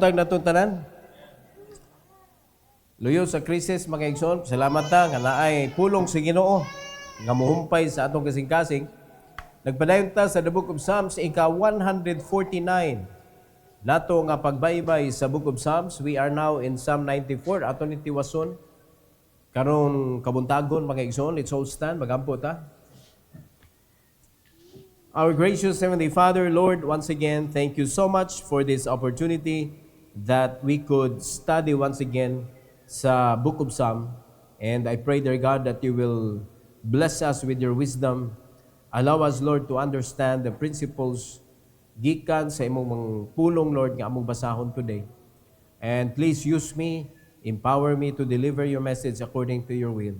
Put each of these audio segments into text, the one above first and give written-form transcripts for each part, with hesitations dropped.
buntag na itong tanan. Luyo sa krisis, mga igsoon, salamat ta nga naay pulong sa Ginoo nga muhumpay sa atong kasing-kasing. Nagpadayon ta sa the Book of Psalms, ika 149. Nato nga pagbaybay sa Book of Psalms, we are now in Psalm 94. Ato ni tiwason karong kabuntagon, mga igsoon. Let's all stand, magampo ta. Our gracious Heavenly Father, Lord, once again, thank you so much for this opportunity that we could study once again sa Book of Psalm. And I pray, dear God, that you will bless us with your wisdom. Allow us, Lord, to understand the principles gikan sa imong mga pulong, Lord, nga among basahon today. And please use me, empower me to deliver your message according to your will.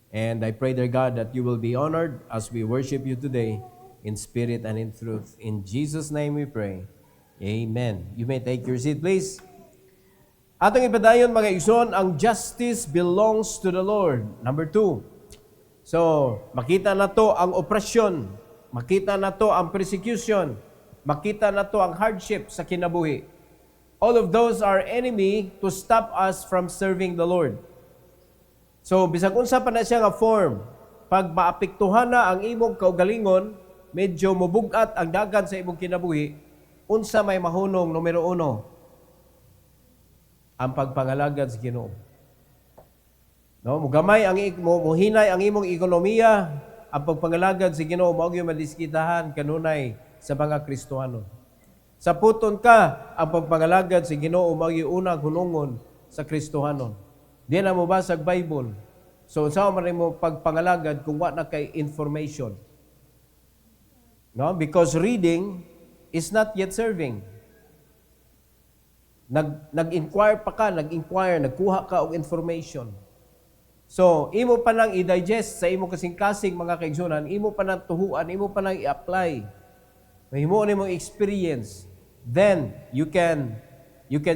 And I pray, dear God, that you will be honored as we worship you today in spirit and in truth. In Jesus' name we pray. Amen. You may take your seat, please. Atong ipadayon, mga igsoon, ang justice belongs to the Lord. Number 2. So, makita na to ang oppression, makita na to ang persecution, makita na to ang hardship sa kinabuhi. All of those are enemy to stop us from serving the Lord. So, bisag unsa pa na siya nga form, pag maapektuhan na ang imong kaugalingon, medyo mubugat ang dagan sa imong kinabuhi, unsa may mahunong numero 1, ang pagpangalagad sa Ginoo. No, mugamay ang muhinay ang imong ekonomiya, ang pagpangalagad sa Ginoo mao gyud madiskitahan kanunay sa mga Kristohano. Sa puton ka ang pagpangalagad sa Ginoo mao gyud unang hunungon sa Kristohano. Di na mo basag Bible. So unsa man mo pagpangalagad kung wa na kay information? No, because reading is not yet serving. Nag-inquire pa ka, nagkuha ka og information. So, imo pa nang i-digest sa imo kasing-kasing mga kaigsunan, imo pa nang tuhuan, imo pa nang i-apply. Mahimo ni mong experience. Then you can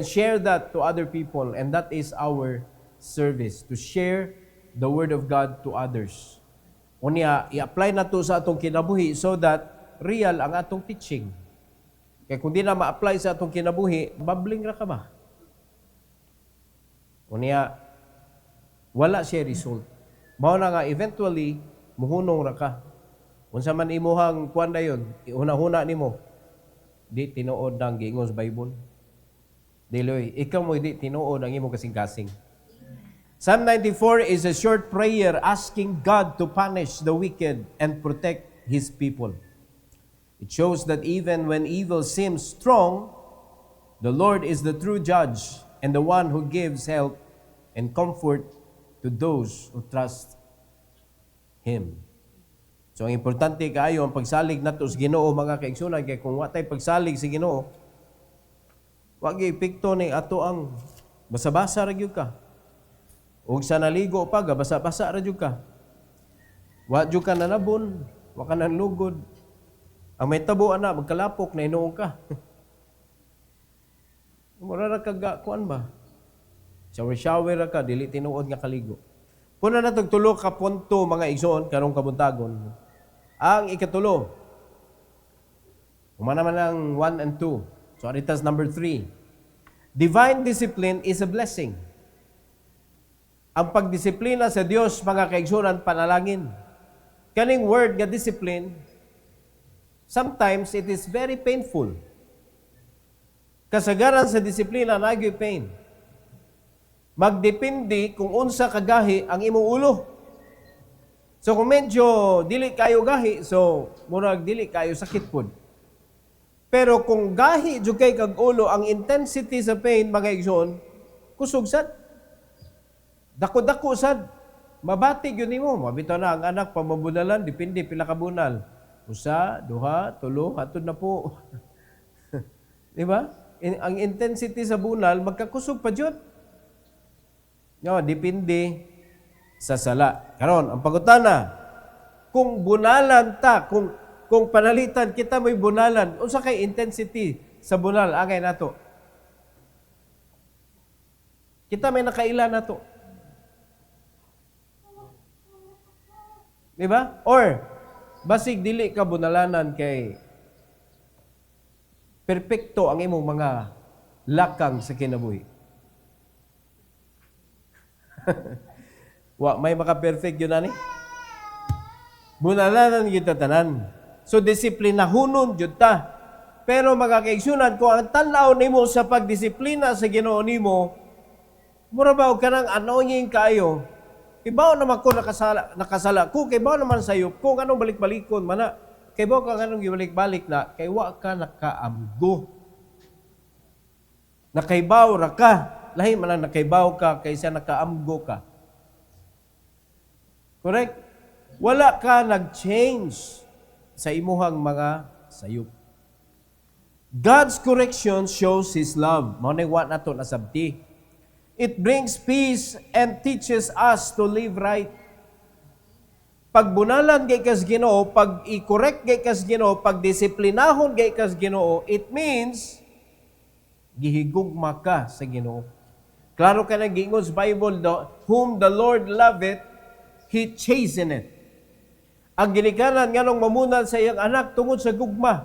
share that to other people, and that is our service, to share the word of God to others. Unya i-apply na to sa atong kinabuhi so that real ang atong teaching. Kaya kung di na ma-apply sa atong kinabuhi, babling ra ka ba? Unya, wala siya result. Mao na nga, eventually, muhunong ra ka. Unsa man imuhang kuan dayon, una-huna nimo, di tinuod ang giingon sa Bible. Diloy, ikaw mo di tinuod ang imong kasing-kasing. Psalm 94 is a short prayer asking God to punish the wicked and protect His people. It shows that even when evil seems strong, the Lord is the true judge and the one who gives help and comfort to those who trust Him. So, ang importante kaayo ang pagsalig nato sa Ginoo, mga kaigsunan, kay kung wa tay pagsalig sa Ginoo, wa gyud epekto ni ato ang basa-basa ra gyud ka. Ug sa naligo pa ga basa-basa ra gyud ka. Wa gyud ka nanabon, wa ka nanlugod. Ang may tabo, anak, magkalapok na inuong ka. Mura ka kuan ba? Shower ka, dili tinuod nga kaligo. Puna na tulo ka punto, mga igsoon, karong kabuntagon. Ang ikatulo, umana man ang 1 and 2. So, aritas number 3. Divine discipline is a blessing. Ang pagdisiplina sa Dios, mga kaigsunan, panalangin. Kaning word nga discipline, sometimes it is very painful. Kasagaran sa disiplina nagyoy pain. Magdepende kung unsa kagahi ang imong ulo. So kung medyo dili kayo gahi, so murag dili kayo sakit pud. Pero kung gahi jud kay kag ulo, ang intensity sa pain, mga igsoon, kusog sad. Dako-dako sad. Mabati gyud nimo, mabitaw na ang anak pamabunalan, depende pila ka bunal. Usa, duha, tulo, hatod na po. Di ba? Ang intensity sa bunal, magkakusog pa dyan. No, depende sa sala. Karon, ang pagutana, kung bunalan ta, kung panalitan kita may bunalan, unsa kay intensity sa bunal, angay nato. Kita may nakaila nato. Di ba? Or, basig dili ka bunalanan kay perpekto ang imong mga lakang sa kinabuhi. Wa may maka-perfect yun ani. Bunalanan kita tanan. So disiplinahunon jud ta. Pero magakaigsunan ko ang tanaw nimo sa pagdisiplina sa Ginoo nimo, mura ba og kanang annoying kayo. Ibaw naman ko nakasala ko, kay baw naman sayo ko kanong balik-balikon mana. Kay baw ka kanong gibalik-balik na kay wa ka nakaamgo. Nakaibaw ra ka. Lahi man lang nakaibaw ka kaysa nakaamgo ka. Correct? Wala ka nag-change sa imuhang mga sayop. God's correction shows His love. Maunay na ito nasabti. It brings peace and teaches us to live right. Pag bunalan kay kas Ginoo, pag i-correct kay kas Ginoo, pag disiplinahon kay kas Ginoo, it means gihigugma ka sa Ginoo. Klaro ka na gingon sa Bible, whom the Lord loveth, He chasteneth. Ang ginikanan nganong mamunan sa iyang anak tungod sa gugma.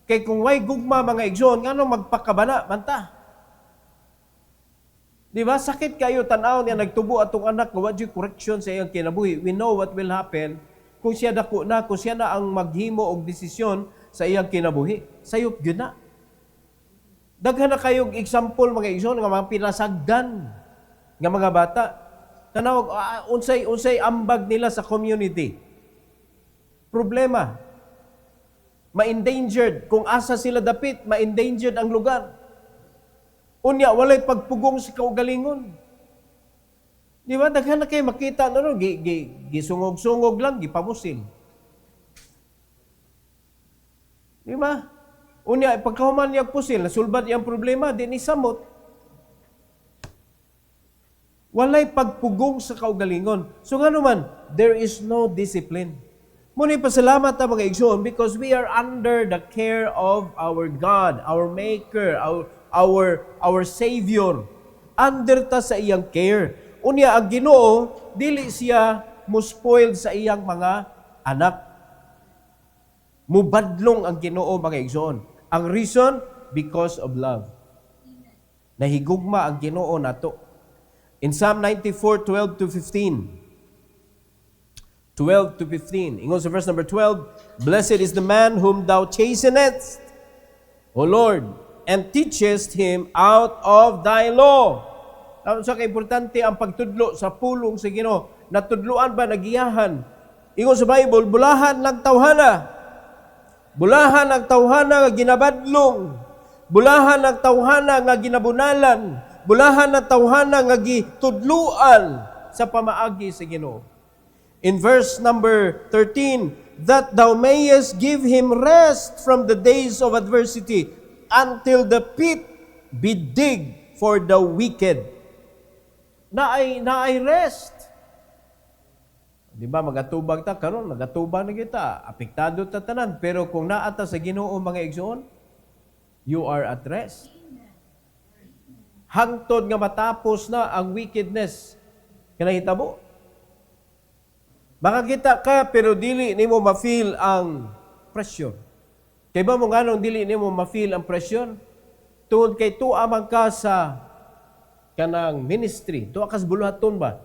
Kay kung way gugma mga igsoon, nganong magpakabana manta. Di ba? Sakit kayo tanaw niya nagtubo atong anak nga wadyo correction sa iyang kinabuhi. We know what will happen kung siya dako na, kung siya na ang maghimo og desisyon sa iyang kinabuhi. Sayop gyud na. Daghan na kayong example mga igsoon nga mga pinasagdan nga mga bata. Tanaw unsay ambag nila sa community. Problema. Ma-endangered. Kung asa sila dapit, ma-endangered ang lugar. Unya, walay pagpugong sa kaugalingon. Di ba? Daghan na kayo makita, gisungog-sungog lang, gipamusil. Di ba? Unya, pagkahuman niyang pusil, nasulbad niyang problema, di ni samot. Walay pagpugong sa kaugalingon. So nga naman, there is no discipline. Muna pasalamat ang mga igsoon because we are under the care of our God, our Maker, our Savior. Under ta sa iyang care. Unya ang Ginoo, dili siya muspoiled sa iyang mga anak. Mubadlong ang Ginoo mga igsoon. Ang reason, because of love. Nahigugma ang Ginoo nato. In Psalm 94, 12 to 15, 12 to 15. Ingon sa verse number 12, Blessed is the man whom thou chastenest, O Lord, and teachest him out of thy law. Tapos sa kaimportante ang pagtudlo sa pulong sa Ginoo. Natudloan ba, nagiyahan? Ingon sa Bible, bulahan ng tawhana. Bulahan ng tawhana nga ginabadlong. Bulahan ng tawhana nga ginabunalan. Bulahan ng tawhana nga gitudluan sa pamaagi sa Ginoo. In verse number 13, that thou mayest give him rest from the days of adversity until the pit be dig for the wicked. Naay rest. Di ba, magatubag ta karon, nagatubag na kita, apektado ta tanan, pero kung naata sa Ginoo mga igsoon, you are at rest. Hangtod nga matapos na ang wickedness. Kinahitabo. Makakita ka pero dili nimo ma-feel ang pressure. Kay ba mo nganong dili nimo ma-feel ang pressure? Tungod kay tuwa man ka sa kanang ministry, tuwa kas buluhaton ba?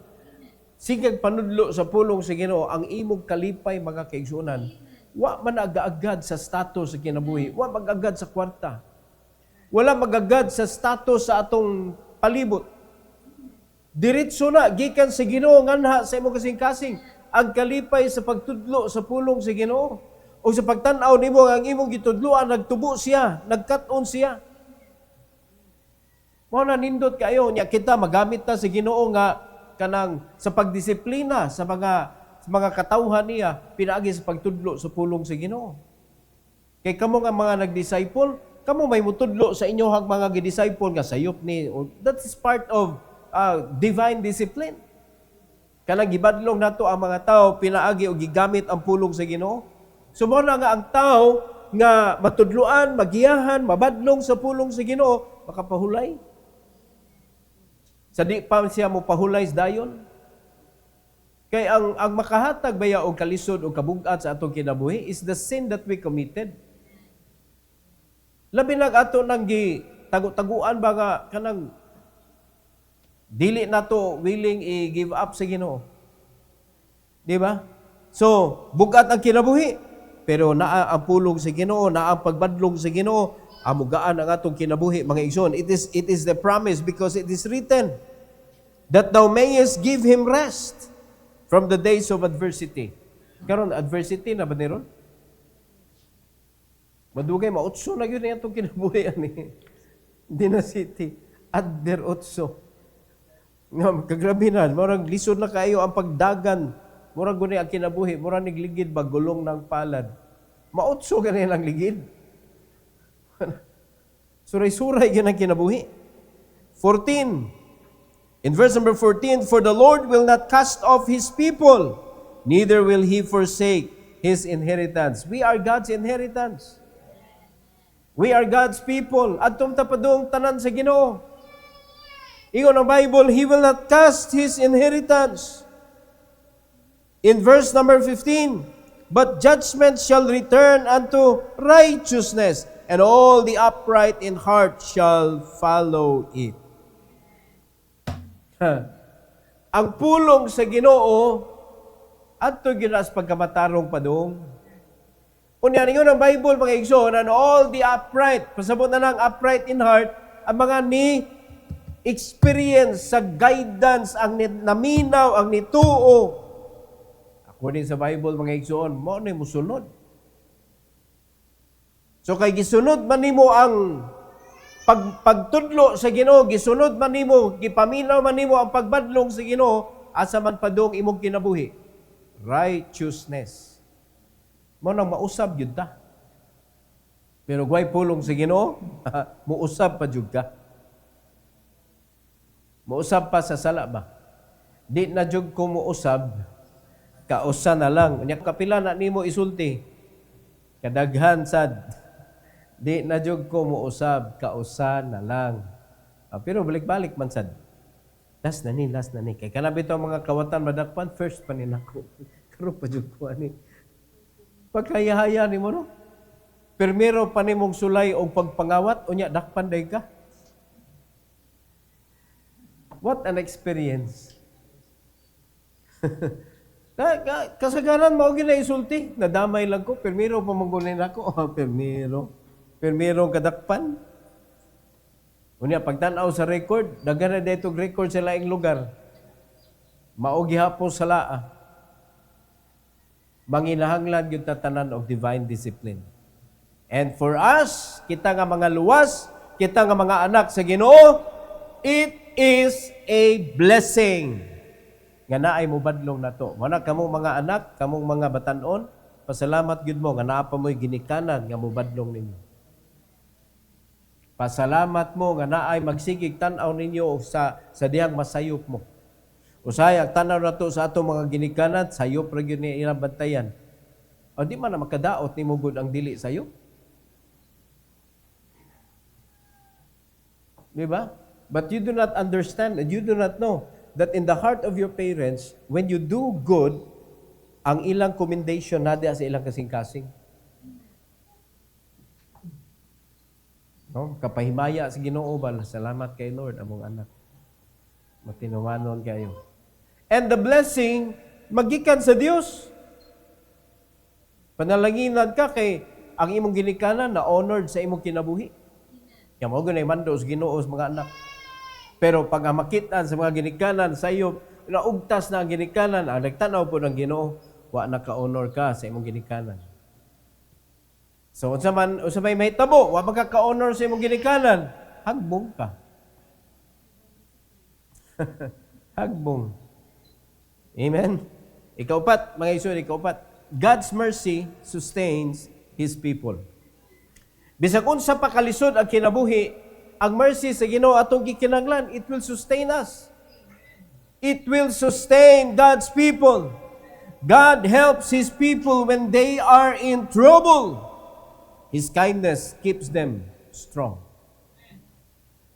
Sigag panudlo sa pulong sa Ginoo ang imong kalipay mga kaigsuonan. Wa man aga-agad sa status sa kinabuhi, wa mag-agad sa kwarta. Wala mag-agad sa status sa atong palibot. Diretso na gikan sa Ginoo nganha sa imong kasing-kasing ang kalipay sa pagtudlo sa pulong sa Ginoo. O sa pagtan-aw nimo ang imong gitudloan, nagtubo siya, nagkat-on siya. Mao na nindot kayo nya kita magamit ta sa Ginoo nga kanang sa pagdisiplina sa mga katawhan niya pinaagi sa pagtudlo sa pulong sa Ginoo. Kay kamo nga mga nag-disciple, kamo may mutudlo sa inyohang mga gi-disciple nga sayop ni. That is part of divine discipline. Kanang gibadlong nato ang mga tao pinaagi o gigamit ang pulong sa Ginoo. Sumo na nga ang tao nga matudluan, magiyahan, mabadlong sa pulong sa Ginoo, makapahulay. Sa di pa siya mo pahulay sa dayon. Kay ang makahatag baya og kalisod o kabug-at sa atong kinabuhi is the sin that we committed. Labi lang ato nang tagu-taguan ba nga kanang dili na to willing i-give up sa Ginoo. Di ba? So, bugat ang kinabuhi, pero naa ang pulong sa Ginoo, naa ang pagbadlong sa Ginoo, amugaan ang atong kinabuhi, mga igsoon. It is the promise because it is written that thou mayest give him rest from the days of adversity. Karon adversity na ba niron? Madugay mautso na yun itong kinabuhi ani. Hindi na city. Adder utso. Nga kagrabe na, murag lisod na kayo ang pagdagan. Murag guni ang kinabuhi, murag nigligid ba gulong ng palad. Mautso gani lang ligid. Suray-suray yun ang kinabuhi. 14. In verse number 14, for the Lord will not cast off His people, neither will He forsake His inheritance. We are God's inheritance. We are God's people. Adtong tapadong tanan sa Ginoo. Ingon ang Bible, He will not cast His inheritance. In verse number 15, but judgment shall return unto righteousness, and all the upright in heart shall follow it. Ang pulong sa Ginoo, adto ginas pagkamatarong padung. Unya ningon ang Bible, mga igsoon, and all the upright, pasabot na lang upright in heart, ang mga ni experience sa guidance, ang naminaw, ang nituo. According sa Bible, mga igsoon, mo na musunod. So kay gisunod man nimo ang pagtudlo sa Ginoo, gisunod man nimo, gipaminaw man nimo ang pagbadlong sa Ginoo, asa man padung imong kinabuhi. Righteousness. Mo nang mausab yun ta. Pero guay pulong sa Ginoo, muusab pa jud ka. Muusab pa sa sala ba? Di na jud ko muusab, kausa na lang. Unya kapila na nimo isulti. Kadaghan sad. Di na jud ko muusab, kausa na lang. Pero balik-balik man sad. Last na ni. Kay kanabi to mga kawatan madakpan, first pa nila ko. Karo pa jud ko ani. Pagkayahaya nimo no. Primero pa nimong sulay og pagpangawat, unya dakpan day ka. What an experience. Kasagaran mao ginaisulti, nadamay lang ko, permiro pa manggunin ako. Permiro kadakpan. Unya pagtan-aw sa record, daghan na daytog record sa laing lugar. Mao gihapon sa laa. Manginahanglan gyud tanan of divine discipline. And for us, kita nga mga luwas, kita nga mga anak sa Ginoo, it is a blessing nga naay mo badlong nato. Wala kamong mga anak, kamong mga batan-on, pasalamat gyud mo nga naa pa mo'y ginikanan nga mo badlong ninyo. Pasalamat mo nga naay magsigig tan-aw ninyo sa dihang masayop mo. Usay tanaw nato sa atong mga ginikanan, sayop ra gyud ni ilang bantayan. O di man na makadaot nimo gud ang dili sayop. Di ba? But you do not understand and you do not know that in the heart of your parents, when you do good, ang ilang commendation na sa ilang kasing-kasing. No? Kapahimaya sa Ginoo ba, salamat kay Lord, among anak. Matinunganon kayo. And the blessing, magikan sa Dios. Panalanginan ka kay ang imong ginikanan na honored sa imong kinabuhi. Kaya mo ganay mando sa Ginoo sa mga anak. Pero pag makitaan sa mga ginikanan sa iyo, naugtas na ang ginikanan, ang nagtanaw po ng Ginoo, wa naka-honor ka sa imong ginikanan. So, unsa may mahitabo, wa magka-honor sa imong ginikanan, hagbong ka. Hagbong. Amen? Ikaupat, mga isuri, ikaupat. God's mercy sustains His people. Bisag unsa pa kalisod ang kinabuhi, ang mercy sa Ginoo atong gikinahanglan, it will sustain us. It will sustain God's people. God helps His people when they are in trouble. His kindness keeps them strong.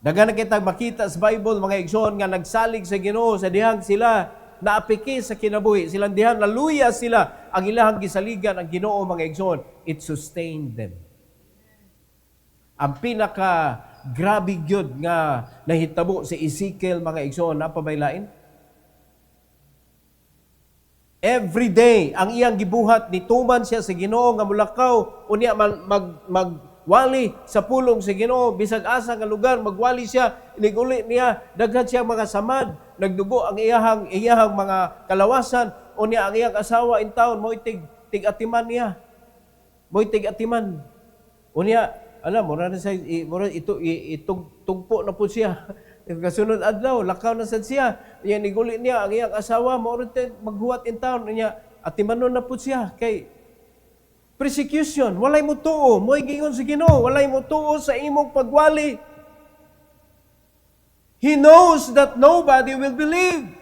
Dagan na kitang makita sa Bible, mga igsoon, nga nagsalig sa Ginoo sa dihang sila naapiki sa kinabuhi. Silang dihang naluya sila ang ilahang gisaligan ang Ginoo, mga igsoon. It sustained them. Ang pinaka grabe gyud nga nahitabo si Ezekiel mga igsoon napabaylain. Every day ang iyang gibuhat nituman siya sa Ginoo nga mulakaw unya magwali sa pulong sa Ginoo bisag asa nga lugar magwali siya iniguli niya daghan siya mga samad nagdugo ang iyahang mga kalawasan unya ang iyang asawa in town mo tig-atiman niya mo tig-atiman unya alam mo na sa itugpo na po siya. Kasunod adlaw, lakaw na sad siya. Iyan iguli niya ang iyang asawa mo maghuwat in town niya at timanon na po siya kay persecution, walay mo tuo, mo'y gingon sa Ginoo, walay mo tuo sa imong pagwali. He knows that nobody will believe.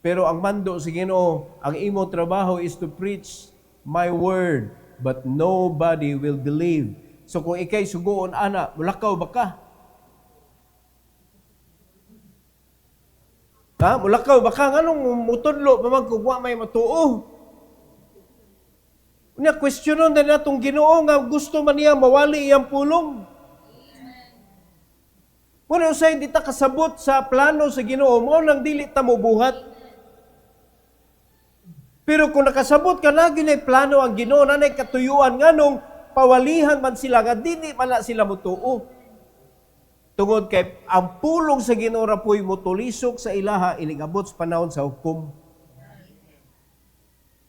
Pero ang mando sa Ginoo, ang imong trabaho is to preach my word, but nobody will believe. So kung ikay sugoon ana, mulakaw ba ka? Mulakaw ba ka? Anong mutudlo pa magkugwa may matuo? Unya, questionon na natong Ginoo nga gusto man niya mawali iyang pulong. Muna usay di ta kasabot sa plano sa Ginoo, mo nang dili ta mo buhat. Pero kung nakasabot ka na ginay plano ang Ginoo, nanay katuyuan nganong pawalihan man sila nga dili man na sila mutuo. Tungod kay ang pulong sa Ginoo ra po'y mutulisok sa ilaha inigabot sa panahon sa hukom.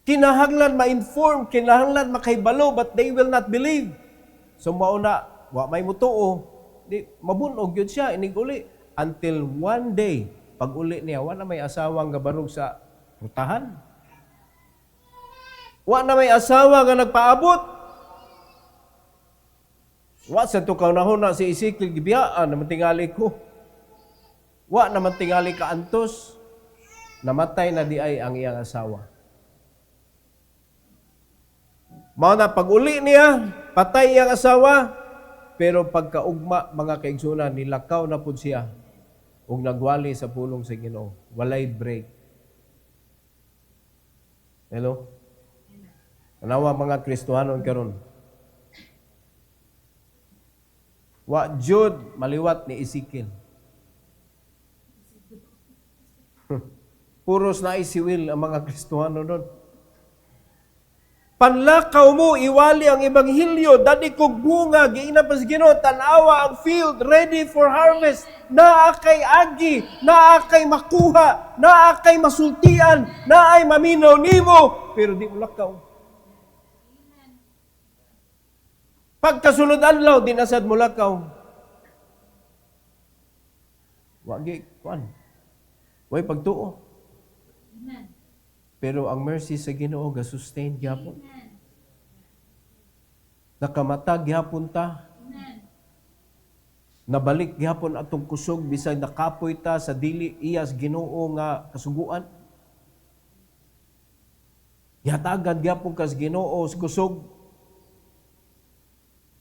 Kinahanglan ma-inform, kinahanglan makahibalo, but they will not believe. So mauna, wa may mutuo, di mabunog yun siya iniguli until one day pag uli niya wa na may asawang gabarog sa rutahan. Wa na may asawa nga nagpaabot. Wa sa tukaw na huna si Ezekiel gibiyaan naman tingali ko. Wa naman tingali ka antos. Namatay na di ay ang iyang asawa. Mao na pag-uli niya, patay iyang asawa, pero pagkaugma mga kaigsunan nilakaw na pud siya ug nagwali sa pulong sa Ginoo. Walay break. Hello? Anawa mga Kristohanon karon. Wa jud maliwat ni Ezekiel. Puros na isiwil ang mga Kristohano doon. Panlakaw mo, iwali ang Ebanghelyo, dadi kog bunga, giina pa sa Ginoo, tanawa ang field, ready for harvest, naa kay agi, naa kay makuha, naa kay masultian, naa ay maminaw nimo, pero di mo lakaw. Pagkasunod adlaw, dinasad mo lakaw. Wagi, kuan. Way pagtuo. Pero ang mercy sa Ginoo ga-sustain gyapon. Nakamatag gyapon ta. Nabalik gyapon atong kusog bisag nakapoy ta sa dili iyas Ginoo nga kasuguan. Yatagan gyapon kas Ginoo sa kusog.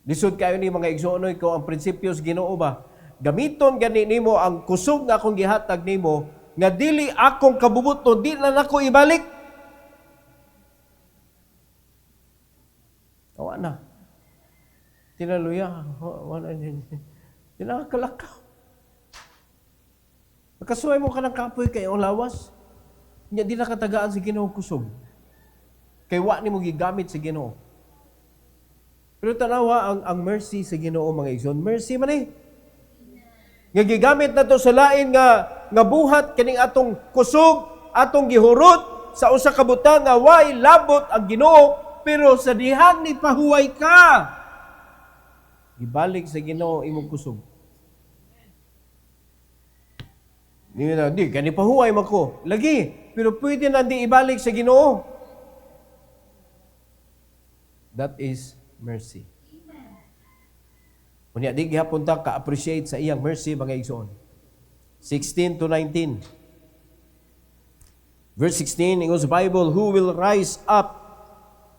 Lisod kayo ni mga igsuonoy ko ang prinsipyo sa Ginoo ba? Gamiton gani nimo ang kusog nga akong gihatag nimo nga dili akong kabubuton, di na nako ibalik. Awa na. Tinaluya. Tinakalakaw. Nakasuway mo ka ng kapoy kayo ang lawas. Nya di nakatagaan si Ginoo kusog. Kay wa ni mo gigamit si Ginoo. Pero tanawa ang mercy sa Ginoo mga igsoon. Mercy man eh. Nga gigamit na to sa lain nga buhat kaning atong kusog, atong gihurot sa usa ka butang nga way labot ang Ginoo, pero sa dihang ni pahuway ka. Ibalik sa Ginoo imong kusog. Di kani pahuway mako. Lagi, pero pwede na di ibalik sa Ginoo. That is mercy. Unya di gihapon ta ka-appreciate sa iyang mercy mga igsoon. 16 to 19. Verse 16 in the Bible, who will rise up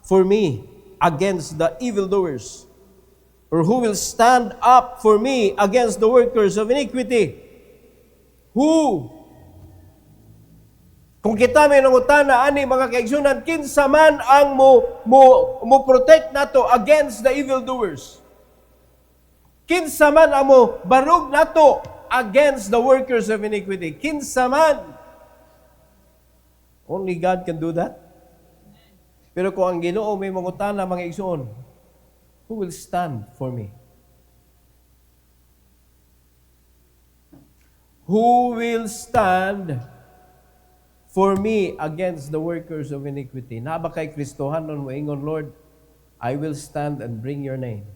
for me against the evildoers? Or who will stand up for me against the workers of iniquity? Who? Kung kita may nangutana ani mga kaigsunan, kinsa man ang mo protect nato against the evildoers? Kinsa man amo barug nato against the workers of iniquity. Kinsa man. Only God can do that. Pero kung ang Ginoo may mangutana mga igsoon, who will stand for me? Who will stand for me against the workers of iniquity? Na ba kay Kristohanon mo ingon, Lord, I will stand and bring your name.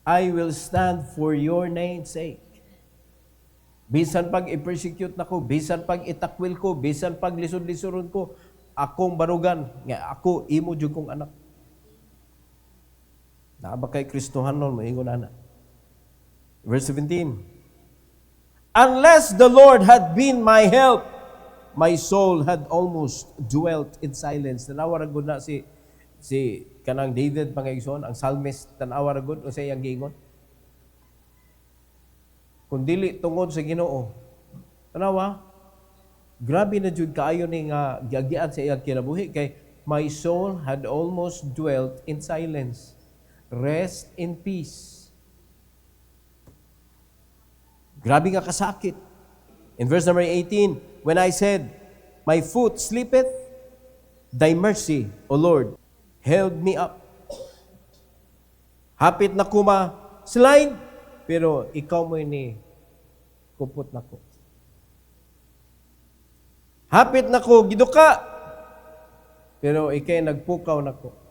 I will stand for your name's sake. Bisan pag i-persecute na ko, bisan pag itakwil ko, bisan pag lisod-lisoron ko, akong barugan, nga ako, imo jud kong anak. Na ba kay Kristohanon mo ingon ana? Verse 17, unless the Lord had been my help, my soul had almost dwelt in silence. Tanawa ra gud na si kanang David pangayson, ang psalmist, tanawa ra gud unsay iyang giingon. Kung dili tungod sa Ginoo, tanawa, grabe na jud kaayo ni nga giagian sa iyang kinabuhi kay my soul had almost dwelt in silence. Rest in peace. Grabe nga kasakit. In verse number 18, when I said, my foot sleepeth, thy mercy, O Lord, held me up. Hapit na kuma slide, pero ikaw mo ni kupot na ko. Hapit na ko giduka, pero ikay nagpukaw na ko.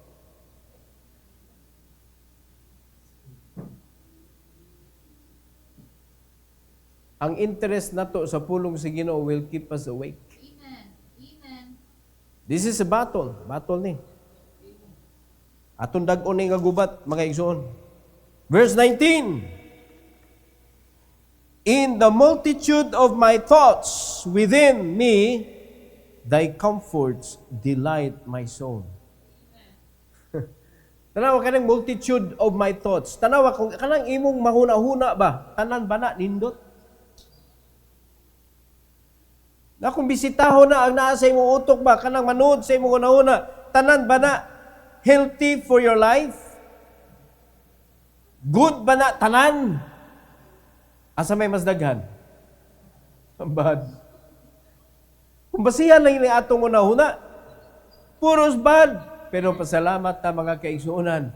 Ang interest nato sa pulong sa Ginoo will keep us awake. Amen. Amen. This is a battle. Battle ni. Atong dag-on ni nga gubat, mga igsoon. Verse 19. In the multitude of my thoughts within me, thy comforts delight my soul. Tanawa ka ng multitude of my thoughts. Tanawa kung kanang imong mahuna-huna ba, tanan ba na nindot? Na kung bisitaho na ang naa sa imong utok ba, kanang manood sa imong una-una, tanan ba na healthy for your life? Good ba na tanan? Asa may mas daghan? Bad. Kung basihan lang yung atong una-una, puros bad. Pero pasalamat ta mga kaigsuunan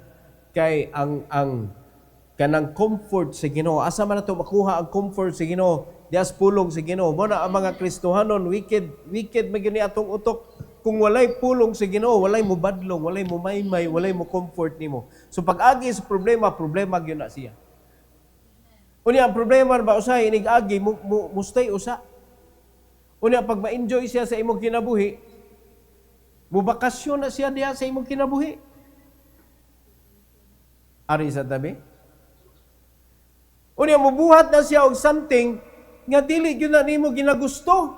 kay ang kanang comfort sa Ginoo. Asa man nato makuha ang comfort sa Ginoo? Dias pulong sa Ginoo. Mo na ang mga Kristohanon wicked magini atong utok. Kung walay pulong sa Ginoo, walay mo badlong, walay mo maymay, walay mo comfort nimo. So pag-agi sa problema gyud na siya. Unya ang problema ba usay inig-agi mo stay usa. Unya pag ma-enjoy siya sa imong kinabuhi, mubakasyon na siya diya sa imong kinabuhi. Ari sa tabi. Unya mubuhat na siya og something nga dili gyud na nimo ginagusto.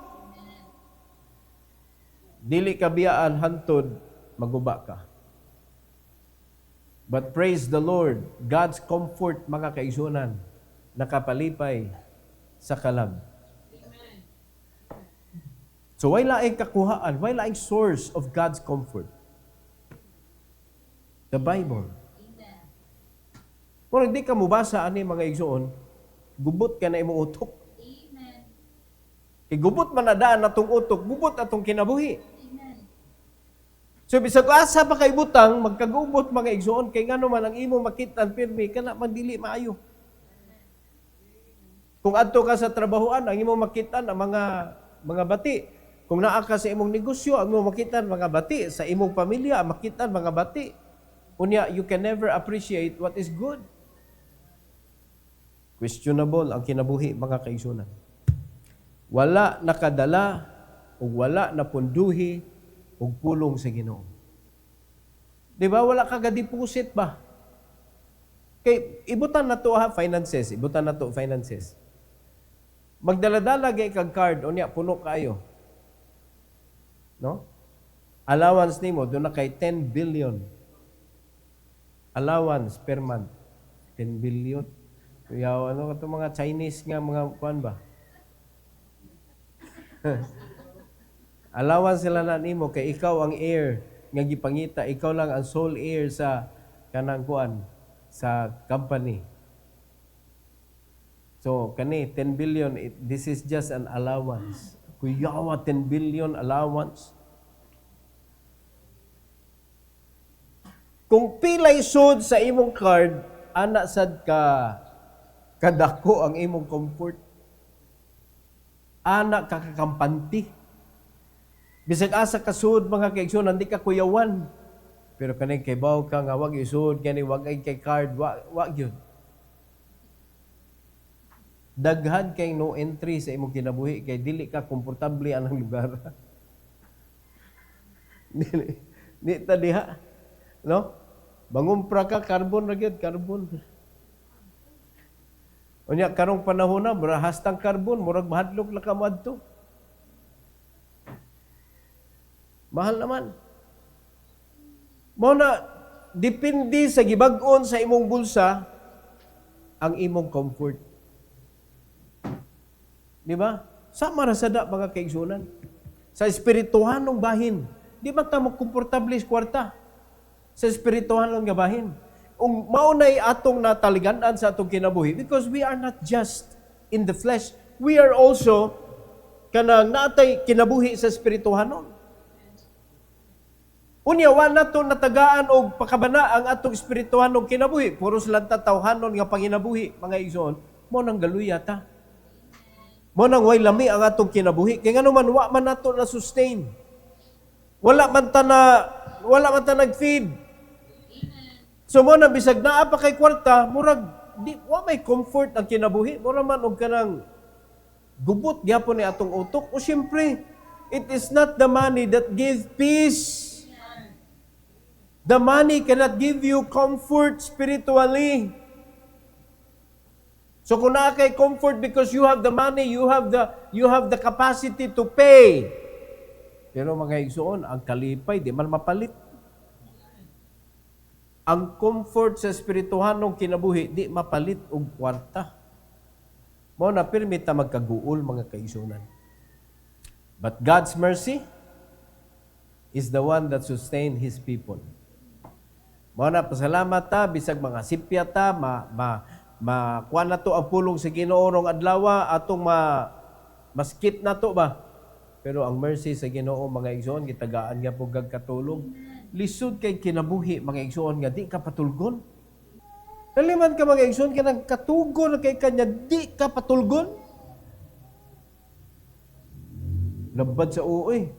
Dili ka biyaan hantod maguba ka. But praise the Lord, God's comfort mga kaigsunan nakapalipay sa kalag. So why laing kakuhaan, why laing source of God's comfort? The Bible. Kung hindi ka mubasa ani mga igsoon, gubot ka na imong utok. Igubot man na daan atong utok, gubot atong kinabuhi. So bisag asa pa kay butang, magkagubot mga igsoon, kay ngano man ang imo makitan pirmi, kana man dili maayo. Kung adto ka sa trabahoan, ang imo makitan ang mga bati. Kung naa ka sa imong negosyo, ang imo makitan mga bati. Sa imong pamilya, makitan mga bati. Unya, you can never appreciate what is good. Questionable ang kinabuhi mga kaigsunan. Wala nakadala o wala napunduhi o pulong sa Ginoo. Di ba? Wala ka ga-deposit ba? Kay ibutan na to finances. Ibutan na to finances. Magdala-dala gay kag card unya puno kayo. No? Allowance nimo do na kay 10 billion. Allowance per month. 10 billion. Kaya ano kato mga Chinese nga mga kuan ba? Allowance sila na nimo kay ikaw ang heir nga gipangita, ikaw lang ang sole heir sa kanang kuan sa company. So, kani, 10 billion, this is just an allowance. Kuyawa, 10 billion allowance. Kung pilay sud sa imong card, ana sad ka kadako ang imong comfort. Ana ka kakampanti. Bisag asa ka sud mga kaigsunan, di ka kuyawan. Pero kanay kay baw ka nga wag isud kani wag ay kay card, wag yun. Daghan kay no entry sa imong kinabuhi kay dili ka komportable anang lugar. Ni ta diha, no? Mangumpra ka carbon ra gyud, carbon. Unya karong panahon na hastang carbon murag mahadlok na ka moadto. Mahal naman. Mo na depende sa gibag-on sa imong bulsa ang imong comfort. Di ba? Sama ra sada mga kaigsunan. Sa espirituhanong bahin, di ba ta mo komportable sa kwarta? Sa espirituhanong nga bahin. Ung maunay atong nataligan-an sa atong kinabuhi because we are not just in the flesh. We are also kanang natay kinabuhi sa espirituhanon. Unya wa nato natagaan og pakabana ang atong espirituhanong kinabuhi. Puros lang tatawhanon nga panginabuhi, mga igsoon, mo nang galuya ta. Mo nang way lami ang atong kinabuhi. Kaya nga naman, wa man nato na sustain. Wala man ta nag-feed. So mo na bisag naa pa kay kwarta, murag di wa may comfort ang kinabuhi. Mura man og kanang gubot gyapon ni atong utok. O syempre, it is not the money that gives peace. The money cannot give you comfort spiritually. So kung naa kay comfort because you have the money, you have the capacity to pay. Pero mga igsoon, ang kalipay di man mapalit. Ang comfort sa espirituhanong kinabuhi di mapalit og kwarta. Mao na pirmi ta magkaguol mga kaigsuonan. But God's mercy is the one that sustained His people. Mao na pasalamat ta bisag mga sipya ta makuha na to ang pulong sa Ginoo rong adlaw atong maskip na to ba. Pero ang mercy sa Ginoo mga igsoon gitagaan nga pug katulong. Lisod kay kinabuhi mga igsoon nga di ka patulgon. Daliman ka mga igsoon kanang katugon kay kanya di ka patulgon. Labad sa uoy.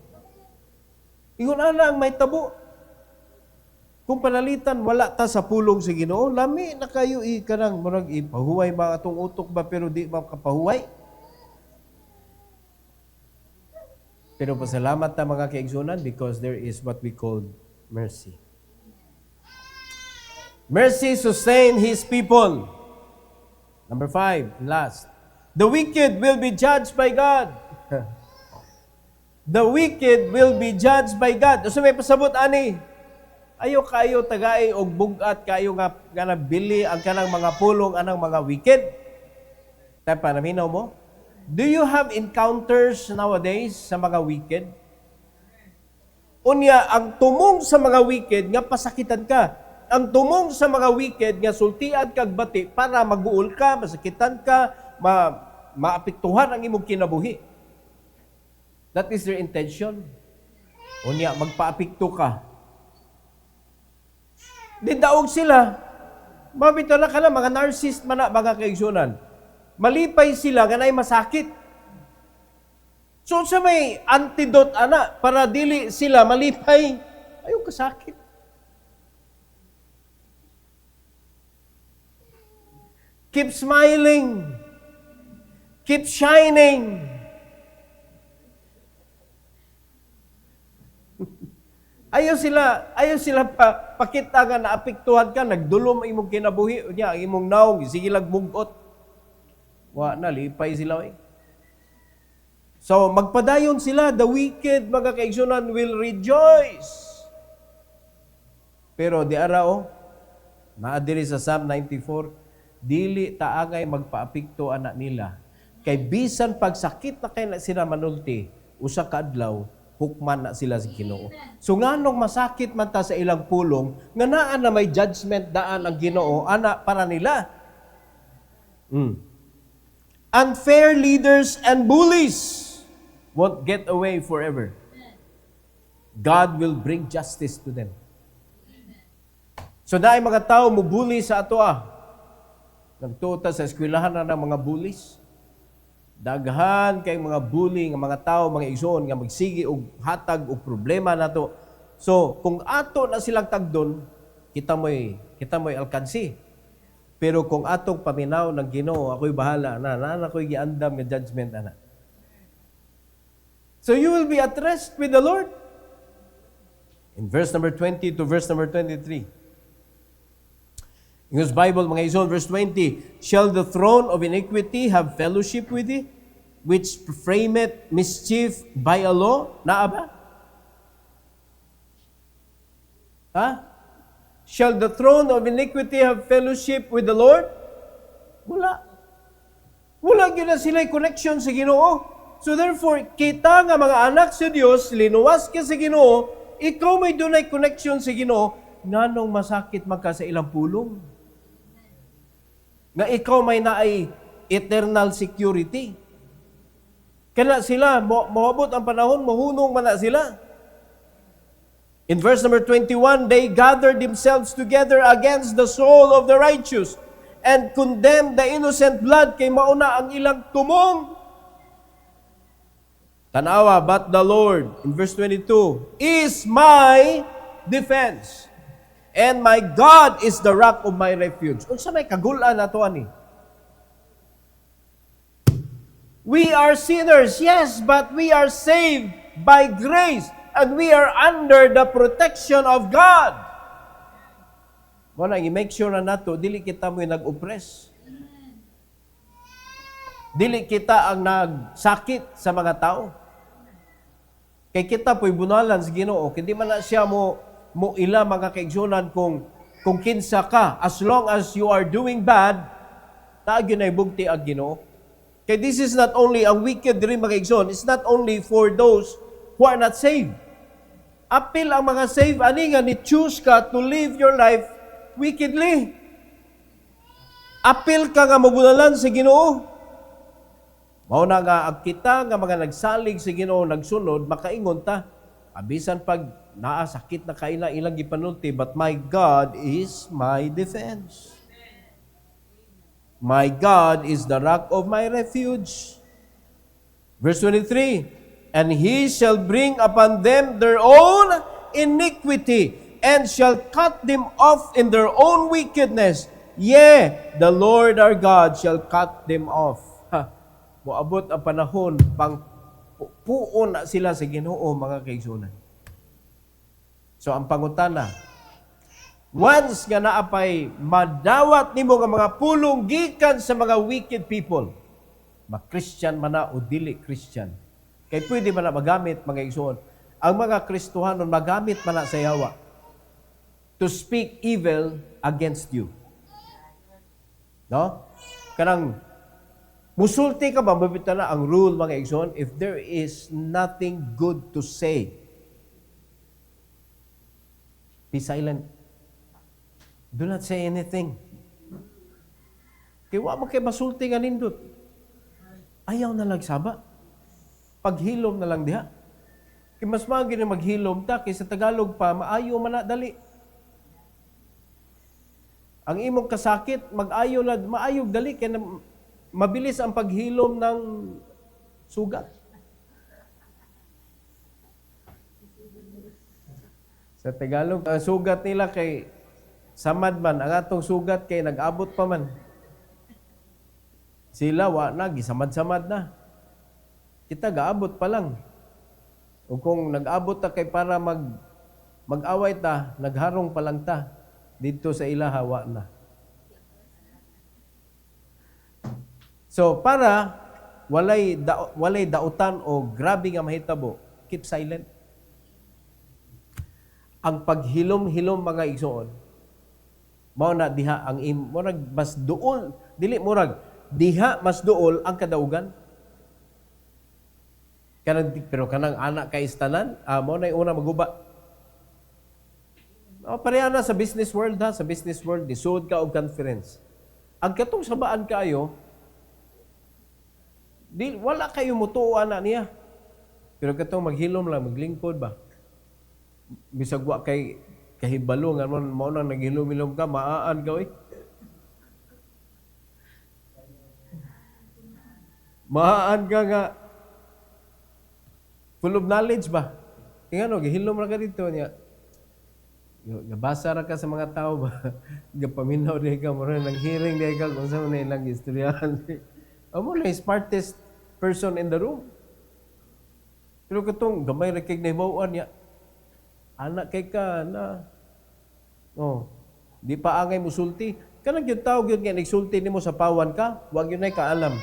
Ingon ana ang may tabo. Kung panalitan wala ta sa pulong sa Ginoo, lami na kayo kanang murag ipahuway ba atong utok ba pero di makapahuway. Pero pasalamat ta mga kaigsunan because there is what we call mercy. Mercy sustain His people. Number 5, last. The wicked will be judged by God. The wicked will be judged by God. So may pasabot ani. Ayo kayo tagay og bugat kayo nga nabili ang kanang mga pulong anang mga wicked. Tayo panaminaw mo? Do you have encounters nowadays sa mga wicked? Unya, ang tumong sa mga wicked nga pasakitan ka. Ang tumong sa mga wicked nga sultian kag bati para maguol ka, masakitan ka, maapektuhan ang imong kinabuhi. That is their intention. Unya, magpaapekto ka. Di daog sila. Mabito na ka na, mga narcissist man na, mga kaigsunan. Malipay sila, ganay masakit. So sa may antidote ana para dili sila malipay, ayaw kasakit. Keep smiling. Keep shining. Ayaw sila pakita nga naapektuhan ka, nagdulom imong kinabuhi, unya imong naong sige lag mugot. Wa na lipay sila eh. So, magpadayon sila, the wicked, mga kaigsunan, will rejoice. Pero di arao, naadiri sa Psalm 94, dili taangay magpaapikto anak nila. Kay bisan pagsakit na kay sila manulti, usa ka adlaw, hukman na sila sa Ginoo. So nganong masakit man ta sa ilang pulong, nga naa na may judgment daan ang Ginoo ana para nila. Unfair leaders and bullies won't get away forever. God will bring justice to them. So dahil mga tao mo bully sa ato nagtuta sa eskwelahan na ng mga bullies. Daghan kay mga bully nga mga tao, mga igsoon nga magsigi og hatag og problema nato. So kung ato na silang tagdon, kita mo'y alkansi. Pero kung atong paminaw ng Ginoo, ako'y bahala na ako'y giandam nga judgment ana. So you will be at rest with the Lord. In verse number 20 to verse number 23. In His Bible, mga igsoon, verse 20, shall the throne of iniquity have fellowship with thee, which frameth mischief by a law? Naa ba? Shall the throne of iniquity have fellowship with the Lord? Wala. Wala yun na sila'y connection sa Ginoo. So therefore, kita nga mga anak sa Dios, linuwas ka sa Ginoo, ikaw may dunay connection sa Ginoo, nganong masakit magka sa ilang pulong? Nga ikaw may naay eternal security. Kaya sila, moabot ang panahon, mahunong man na sila. In verse number 21, they gathered themselves together against the soul of the righteous and condemned the innocent blood kay mauna ang ilang tumong. Tanawa, but the Lord, in verse 22, is my defense. And my God is the rock of my refuge. Unsa may kagulan na to ani? We are sinners, yes, but we are saved by grace. And we are under the protection of God. Muna, i-make sure na nato, dili kita mo'y nag-oppress. Dili kita ang nagsakit sa mga tao. Kay kita po'y bunalan sa Ginoo. Hindi man na siya mo ila mga kaigsunan kung kinsa ka. As long as you are doing bad, taagyo na ibugti ang Ginoo. Kay this is not only ang wicked rin mga kaigsunan. It's not only for those who are not saved. Apil ang mga saved, ani nga ni choose ka to live your life wickedly. Apil ka nga mabunalan sa Ginoo. Mao na nga ang kita nga mga nagsalig sa Ginoo nagsunod makaingon ta. Abisan pag naasakit na kaila ilang gipanulti, but my God is my defense. My God is the rock of my refuge. Verse 23, and He shall bring upon them their own iniquity, and shall cut them off in their own wickedness. Yea, the Lord our God shall cut them off. Moabot ang panahon, pang puon na sila sa Ginoo, mga kaigsunan. So, ang pangutana, once nga naapay madawat nimo nga mga pulong gikan sa mga wicked people, ma-Christian man na o dili Christian, kay pwede man na magamit, mga igsoon, ang mga Kristohanon magamit man na sa yawa to speak evil against you. No? Kanang musulti ka ba, mabita na ang rule, mga igsoon, if there is nothing good to say, be silent. Do not say anything. Kaya wa kay masulti nga nindot. Ayaw na lang saba. Paghilom na lang diha. Kaya mas magi na maghilom ta, kaysa Tagalog pa, maayo man na dali. Ang imong kasakit, mag-ayo na, maayog dali, kaya mabilis ang paghilom ng sugat. Sa Tagalog, ang sugat nila kay samad man, ang atong sugat kay nag-abot pa man. Sila, wa na, gisamad-samad na. Kita, gaabot pa lang. O kung nag-abot ta kay para mag-away ta, nagharong pa lang ta. Dito sa ilaha, wa na. So, para walay dautan o grabe nga mahitabo, keep silent. Ang paghilom-hilom, mga igsoon, mao na diha ang murag mas duol, dili murag diha mas duol ang kadaugan. Pero kanang anak kay istanan, mo na yung una maguba. Pareha na sa business world ha, sa business world, nisud ka og conference. Ang katong sabaan kayo, wala kayo mutuuan na niya. Pero katong maghilom lang, maglingkod ba? Bisag wa kay kahibalo nga mo nang naghilom-hilom ka, maaan ka Maaan ka nga full of knowledge ba? Ingano, gihilom ra ka dito niya. Nabasa ra ka sa mga tao ba? Gapaminaw di ka, mura nang hearing di ka kung saan na ilang istoryahan. Amo na smartest person in the room. Pero katong gamay ra kay nahibawan niya. Anak kay ka na. Di pa angay musulti. Kanang yung tao yun nga nagsulti nimo sa pawan ka, wag yun ay kaalam.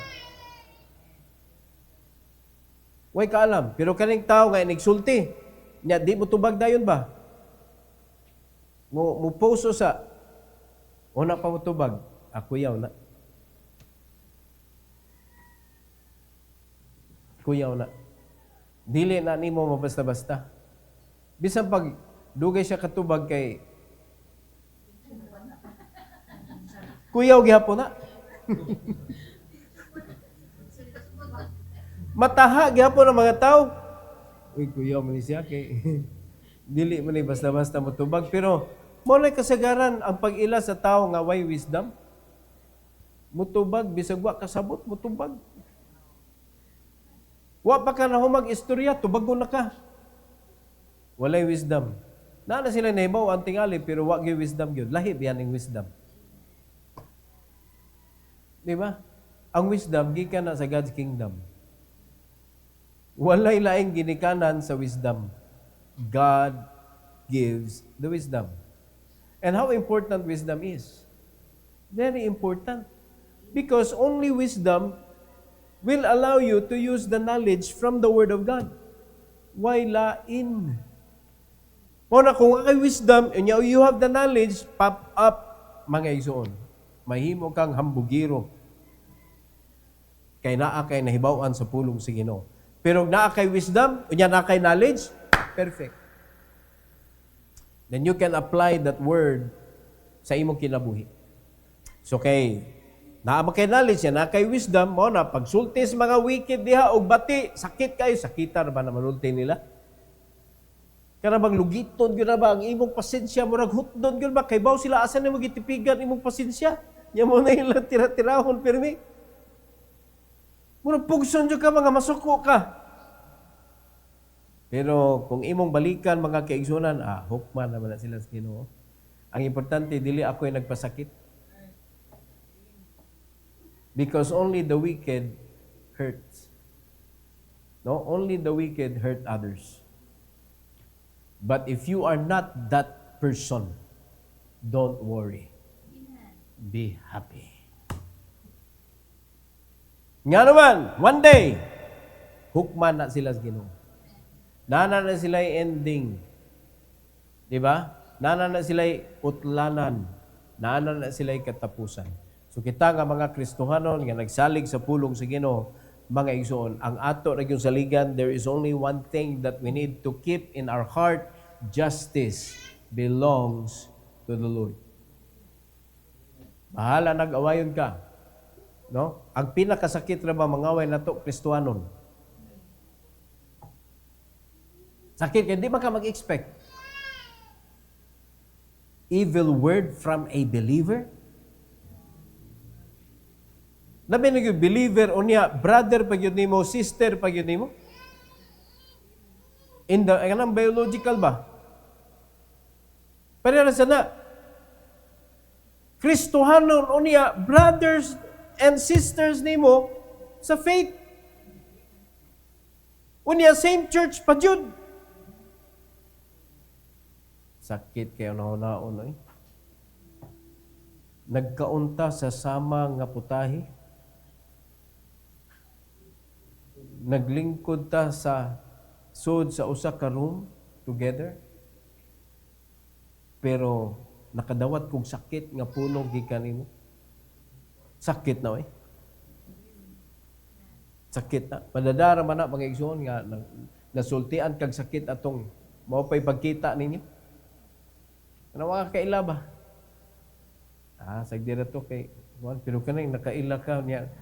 Way kaalam. Pero kaning tao nga nagsulti, niya di mo tubag dayon ba? Mo poso sa una pa mo tubag, kuyaw na. Kuyaw na. Dili na nimo mabasta-basta. Bisan pag dugay siya katubag kay kuyaw gihapon na. Mataha gihapon ang mga tao. Uy, kuyaw man siya kay dili man ni basta-basta motubag, pero mo na kasagaran ang pag-ila sa tao nga way wisdom. Mutubag bisag wa kasabot mutubag. Wa pa ka na humag istorya, tubagon na ka. Walay wisdom. Na sila nahibaw ang tingali pero wa gyud wisdom gyud. Lahi biyan ning wisdom. Di ba? Ang wisdom gikan na sa God's kingdom. Walay laing ginikanan sa wisdom. God gives the wisdom. And how important wisdom is? Very important. Because only wisdom will allow you to use the knowledge from the Word of God. Why lain? Muna, kung kay wisdom, and you have the knowledge, pop up, mga igsoon. Mahimo kang hambugiro. Kay naa kay nahibawan sa pulong sa Ginoo. Pero naa kay wisdom, unya naa kay knowledge, perfect. Then you can apply that word sa imong kinabuhi. So naa kay knowledge, naa kay wisdom, mo na pagsulti sa mga wicked diha og bati, sakit kayo, sakitar ba na manulti nila? Kana bang lugiton gyud na ba ang imong pasensya murag hutdon gyud ba kay baw sila asa nimo gitipigan imong pasensya? Nya mo na ilang tira-tirahon pirmi. Murag pugson jud ka mga masuko ka. Pero kung imong balikan mga kaigsunan, hukman naman na sila sa Ginoo. Ang importante dili ako'y nagpasakit. Because only the wicked hurts. No, only the wicked hurt others. But if you are not that person, don't worry. Be happy. Nga naman, one day, hukman na sila sa Ginoo. Nana na sila ending. Di ba? Nana na sila utlanan. Nana na sila katapusan. So kita nga mga Kristohanon nga nagsalig sa pulong sa Ginoo, mga igsoon, ang ato ra gyud saligan, there is only one thing that we need to keep in our heart: justice belongs to the Lord. Bahala nag-awayon ka. No? Ang pinakasakit ra ba mangaway nato Kristohanon? Sakit kaya di ba ka mag-expect? Evil word from a believer? Labi na yung believer o niya, brother pag yun nimo, sister pag yun nimo? In the, anong biological ba? Pero na sana, Kristohanon o niya, brothers and sisters nimo sa faith. O niya, same church pa jud. Sakit kayo nauna-una Nagkaunta sa sama nga putahe. Naglingkod ta sa sud sa usa ka room together. Pero nakadawat kong sakit nga puno gikan nimo. Sakit na Sakit na. Madadara man na mga igsoon nga nasultian kag sakit atong mao pay pagkita ninyo. Ano mga kaila ba? Sagdi na to kay kuan pero kanang nakaila ka niya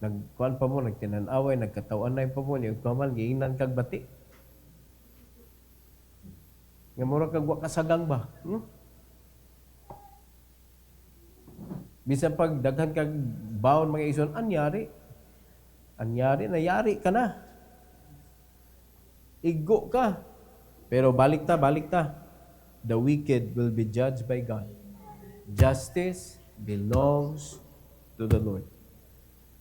nagkuan pa mo nagtinan-away nagkatawanay pa mo niya paman giingnan kag bati. Nga mura kag wa kasagang ba? Bisan pag daghan kag baon mga igsoon nayari ka na. Igo ka. Pero balik ta. The wicked will be judged by God. Justice belongs to the Lord.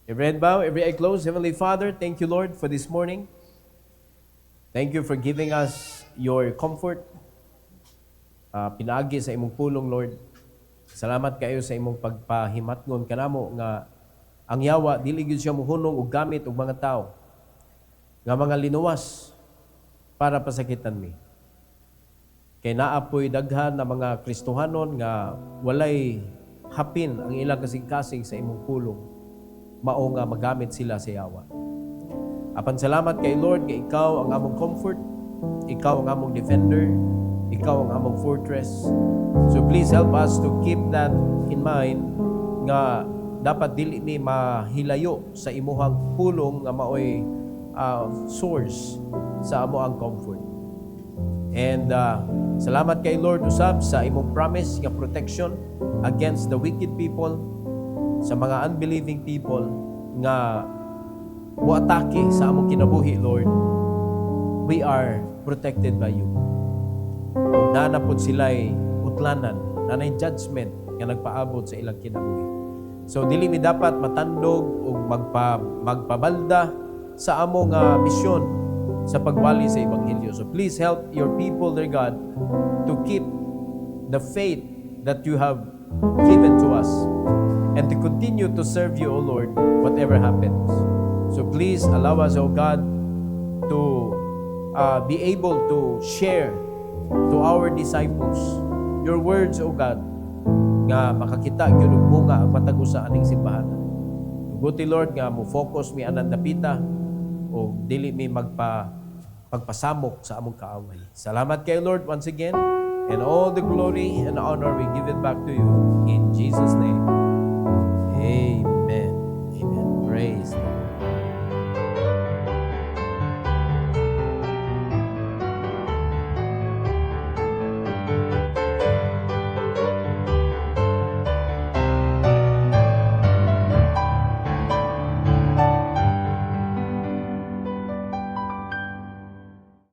Every head bow, every eye closed. Heavenly Father, thank you, Lord, for this morning. Thank you for giving us your comfort. Pinaagi sa imong pulong, Lord. Salamat kayo sa imong pagpahimatngon kanamo nga ang yawa dili gyud siya mohunong og gamit og mga tao nga mga linuwas para pasakitan mi. Kay naapoy daghan na mga Kristohanon nga walay hapin ang ilang kasing-kasing sa imong pulong. Mao nga magamit sila sa yawa. Apan salamat kay Lord nga ikaw ang among comfort, ikaw ang among defender, ikaw ang among fortress. So please help us to keep that in mind nga dapat dili ni mahilayo sa imuhang pulong nga maoy source sa amo ang comfort. And salamat kay Lord usab sa imong promise nga protection against the wicked people, sa mga unbelieving people nga moatake sa among kinabuhi, Lord. We are protected by you. Kung nanapod sila'y utlanan, nanay judgment nga nagpaabot sa ilang kinabuhi. So dili mi dapat matandog o magpabalda sa among misyon sa pagwali sa ebanghelyo. So please help your people, dear God, to keep the faith that you have given to us and to continue to serve you, O Lord, whatever happens. So please allow us, O God, to be able to share to our disciples your words, O God, nga makakita gyud og bunga ang matag usa aning simbahan. Tuguti, Lord, nga mo focus mi anan dapita o dili mi pagpasamok sa among kaaway. Salamat kay Lord once again, and all the glory and honor we give it back to you in Jesus' name.